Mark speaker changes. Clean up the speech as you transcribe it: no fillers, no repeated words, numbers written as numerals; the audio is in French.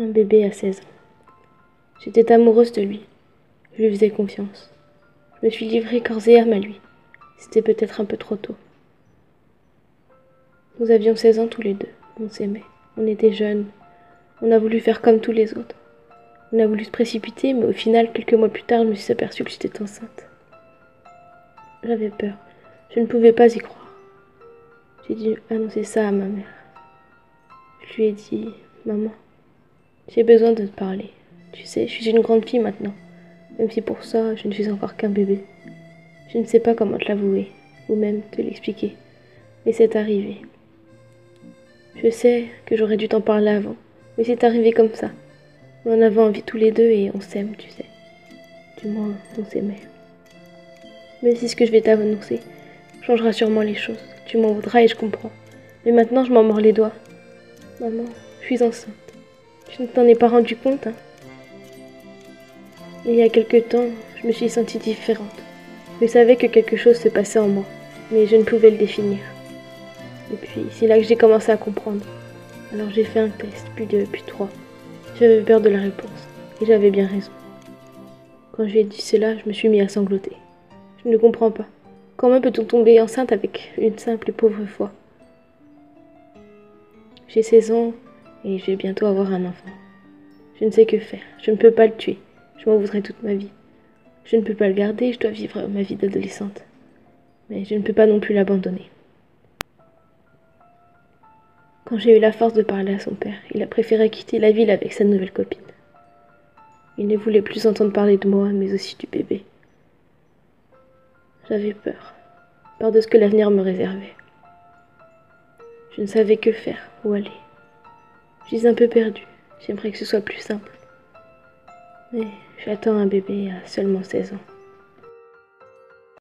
Speaker 1: Un bébé à 16 ans. J'étais amoureuse de lui. Je lui faisais confiance. Je me suis livrée corps et âme à lui. C'était peut-être un peu trop tôt. Nous avions 16 ans tous les deux. On s'aimait. On était jeunes. On a voulu faire comme tous les autres. On a voulu se précipiter, mais au final, quelques mois plus tard, je me suis aperçue que j'étais enceinte. J'avais peur. Je ne pouvais pas y croire. J'ai dû annoncer ça à ma mère. Je lui ai dit, maman, j'ai besoin de te parler. Tu sais, je suis une grande fille maintenant. Même si pour ça, je ne suis encore qu'un bébé. Je ne sais pas comment te l'avouer, ou même te l'expliquer. Mais c'est arrivé. Je sais que j'aurais dû t'en parler avant, mais c'est arrivé comme ça. On en avait envie tous les deux et on s'aime, tu sais. Du moins, on s'aimait. Mais si ce que je vais t'annoncer changera sûrement les choses. Tu m'en voudras et je comprends. Mais maintenant, je m'en mords les doigts. Maman, je suis enceinte. Tu ne t'en es pas rendu compte, hein? Il y a quelque temps, je me suis sentie différente. Je savais que quelque chose se passait en moi, mais je ne pouvais le définir. Et puis, c'est là que j'ai commencé à comprendre. Alors j'ai fait un test, puis deux, puis trois. J'avais peur de la réponse, et j'avais bien raison. Quand je lui ai dit cela, je me suis mis à sangloter. Je ne comprends pas. Comment peut-on tomber enceinte avec une simple et pauvre foi? J'ai 16 ans, et je vais bientôt avoir un enfant. Je ne sais que faire, je ne peux pas le tuer. Je m'en voudrais toute ma vie. Je ne peux pas le garder, je dois vivre ma vie d'adolescente. Mais je ne peux pas non plus l'abandonner. Quand j'ai eu la force de parler à son père, il a préféré quitter la ville avec sa nouvelle copine. Il ne voulait plus entendre parler de moi, mais aussi du bébé. J'avais peur, peur de ce que l'avenir me réservait. Je ne savais que faire, où aller. Je suis un peu perdue, j'aimerais que ce soit plus simple. Mais j'attends un bébé à seulement 16 ans.